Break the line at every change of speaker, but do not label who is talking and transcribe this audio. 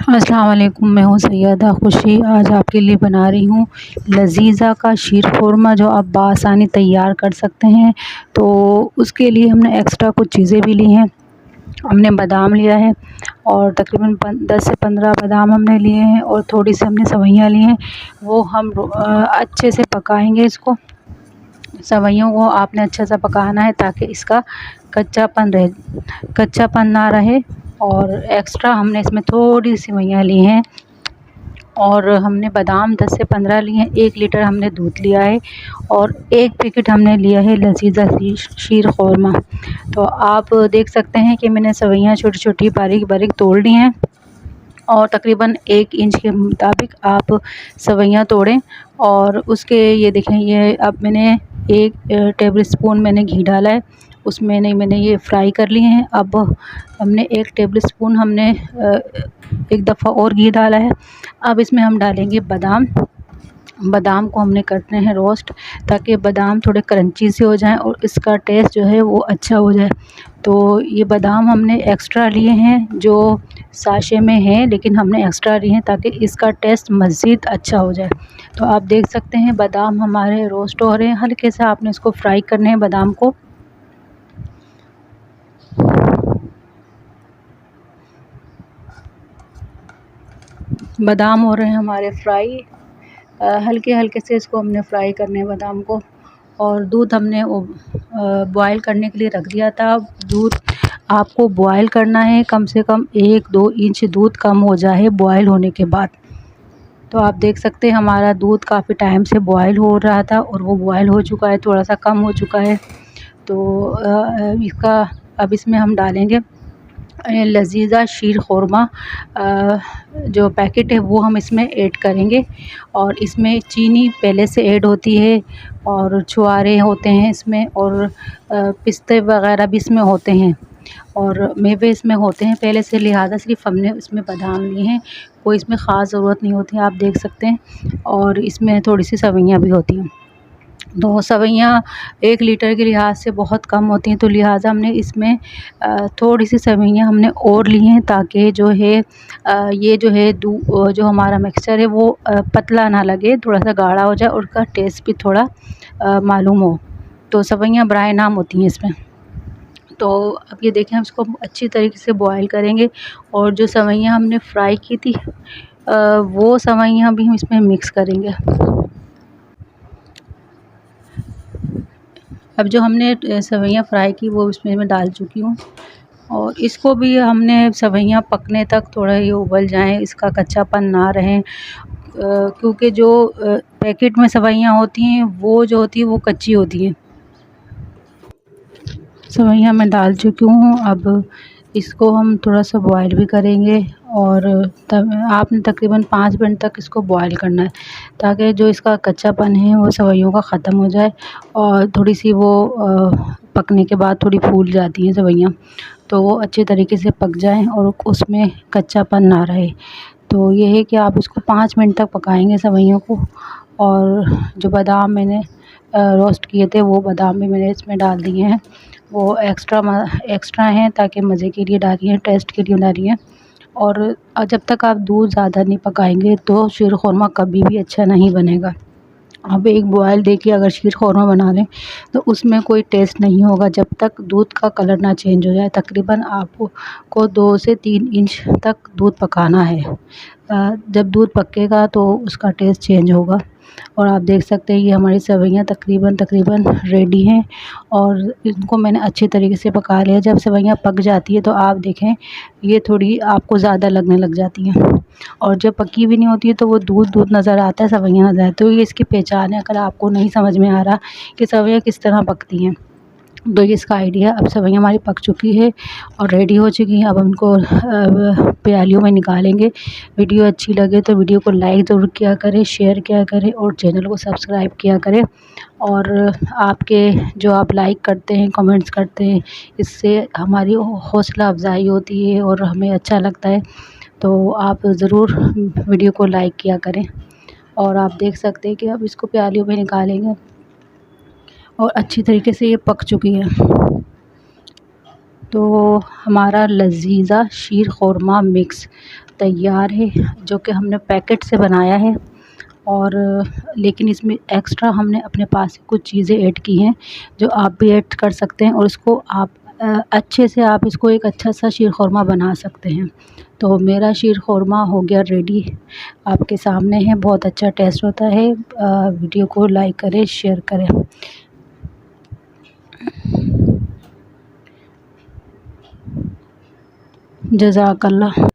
अस्सलाम वालेकुम, मैं हूँ सैयदा खुशी। आज आपके लिए बना रही हूँ लजीज़ा का शीर ख़ुरमा, जो आप बआसानी तैयार कर सकते हैं। तो उसके लिए हमने एक्स्ट्रा कुछ चीज़ें भी ली हैं। हमने बादाम लिया है और तकरीबन 10 से 15 बादाम हमने लिए हैं और थोड़ी सी हमने सेवइयाँ ली हैं। वो हम अच्छे से पकाएंगे इसको। सेवइयों को आपने अच्छा सा पकाना है ताकि इसका कच्चापन ना रहे। और एक्स्ट्रा हमने इसमें थोड़ी सी सेवइयाँ ली हैं और हमने बादाम 10 से 15 लिए हैं। 1 लीटर हमने दूध लिया है और 1 पैकेट हमने लिया है लजीज़ा शीर ख़ुरमा। तो आप देख सकते हैं कि मैंने सेवइयाँ छोटी छोटी बारीक बारीक तोड़ ली हैं और तकरीबन 1 इंच के मुताबिक आप सेवइयाँ तोड़ें। और उसके ये देखें, ये अब मैंने 1 टेबल स्पून मैंने घी डाला है, उसमें मैंने ये फ्राई कर लिए हैं। अब हमने 1 टेबल स्पून हमने एक दफ़ा और घी डाला है। अब इसमें हम डालेंगे बादाम। बादाम को हमने करते हैं रोस्ट, ताकि बादाम थोड़े क्रंची से हो जाएं और इसका टेस्ट जो है वो अच्छा हो जाए। तो ये बादाम हमने एक्स्ट्रा लिए हैं, जो साशे में हैं, लेकिन हमने एक्स्ट्रा लिए हैं ताकि इसका टेस्ट मज़ीद अच्छा हो जाए। तो आप देख सकते हैं बादाम हमारे रोस्ट हो रहे हैं। हल्के से आपने इसको फ्राई करने हैं बादाम को। बादाम हो रहे हैं हमारे फ्राई। हल्के हल्के से इसको हमने फ्राई करने हैं बादाम को। और दूध हमने बॉयल करने के लिए रख दिया था। दूध आपको बॉयल करना है, कम से कम 1-2 इंच दूध कम हो जाए बॉयल होने के बाद। तो आप देख सकते हैं हमारा दूध काफ़ी टाइम से बॉयल हो रहा था और वो बॉयल हो चुका है, थोड़ा सा कम हो चुका है। तो अब इसमें हम डालेंगे लजीज़ा शीर ख़ुरमा। जो पैकेट है वो हम इसमें ऐड करेंगे। और इसमें चीनी पहले से ऐड होती है और छुआरे होते हैं इसमें, और पिस्ते वग़ैरह भी इसमें होते हैं और मेवे इसमें होते हैं पहले से, लिहाजा सिर्फ हमने इसमें बादाम लिए हैं। कोई इसमें ख़ास ज़रूरत नहीं होती है, आप देख सकते हैं। और इसमें थोड़ी सी सेवइयाँ भी होती हैं। तो सेवइयाँ 1 लीटर के लिहाज से बहुत कम होती हैं, तो लिहाजा हमने इसमें थोड़ी सी सेवइयाँ हमने और ली हैं, ताकि जो है ये जो हमारा मिक्सचर है वो पतला ना लगे, थोड़ा सा गाढ़ा हो जाए और उसका टेस्ट भी थोड़ा मालूम हो। तो सेवइयाँ बराए नाम होती हैं इसमें। तो अब ये देखें, हम इसको अच्छी तरीके से बॉयल करेंगे और जो सेवइयाँ हमने फ्राई की थी वो सेवइयाँ भी हम इसमें मिक्स करेंगे। अब जो हमने सेवइयाँ फ्राई की वो इसमें मैं डाल चुकी हूँ और इसको भी हमने सेवइयाँ पकने तक थोड़ा ये उबल जाएँ, इसका कच्चापन ना रहे। क्योंकि जो पैकेट में सेवइयाँ होती हैं वो जो होती है वो कच्ची होती हैं। सेवइयाँ मैं डाल चुकी हूँ। अब इसको हम थोड़ा सा बॉयल भी करेंगे और तब आपने तकरीबन 5 मिनट तक इसको बॉयल करना है, ताकि जो इसका कच्चापन है वो सेवइयों का ख़त्म हो जाए। और थोड़ी सी वो पकने के बाद थोड़ी फूल जाती हैं सेवइयाँ, तो वो अच्छे तरीके से पक जाएँ और उसमें कच्चापन ना रहे। तो ये है कि आप इसको 5 मिनट तक पकाएंगे सेवइयों को। और जो बादाम मैंने रोस्ट किए थे वो बादाम भी मैंने इसमें डाल दिए हैं। वो एक्स्ट्रा हैं, ताकि मज़े के लिए डाली हैं, टेस्ट के लिए डाली हैं। और जब तक आप दूध ज़्यादा नहीं पकाएंगे तो शीर ख़ुरमा कभी भी अच्छा नहीं बनेगा। आप एक बॉयल देके अगर शीर ख़ुरमा बना लें तो उसमें कोई टेस्ट नहीं होगा जब तक दूध का कलर ना चेंज हो जाए। तकरीबन आपको 2 से 3 इंच तक दूध पकाना है। जब दूध पकेगा तो उसका टेस्ट चेंज होगा। और आप देख सकते हैं ये हमारी सेवइयाँ तकरीबन रेडी हैं और इनको मैंने अच्छे तरीके से पका लिया। जब सेवइयाँ पक जाती है तो आप देखें ये थोड़ी आपको ज़्यादा लगने लग जाती हैं, और जब पकी हुई नहीं होती है तो वो दूध नज़र आता है, सेवइयाँ नज़र आती है। तो ये इसकी पहचान है, अगर आपको नहीं समझ में आ रहा कि सेवइयाँ किस तरह पकती हैं तो ये इसका आइडिया। अब सेवइयाँ हमारी पक चुकी है और रेडी हो चुकी हैं। अब उनको प्यालियों में निकालेंगे। वीडियो अच्छी लगे तो वीडियो को लाइक ज़रूर किया करें, शेयर किया करें और चैनल को सब्सक्राइब किया करें। और आपके जो आप लाइक करते हैं, कमेंट्स करते हैं, इससे हमारी हौसला अफ़ज़ाई होती है और हमें अच्छा लगता है। तो आप ज़रूर वीडियो को लाइक किया करें। और आप देख सकते हैं कि अब इसको प्यालियों में निकालेंगे और अच्छी तरीके से ये पक चुकी है। तो हमारा लजीज़ा शीर ख़ुरमा मिक्स तैयार है, जो कि हमने पैकेट से बनाया है। और लेकिन इसमें एक्स्ट्रा हमने अपने पास से कुछ चीज़ें ऐड की हैं, जो आप भी ऐड कर सकते हैं और इसको आप अच्छे से आप इसको एक अच्छा सा शीर ख़ुरमा बना सकते हैं। तो मेरा शीर ख़ुरमा हो गया रेडी, आपके सामने है, बहुत अच्छा टेस्ट होता है। वीडियो को लाइक करें, शेयर करें। जज़ाकल्लाह।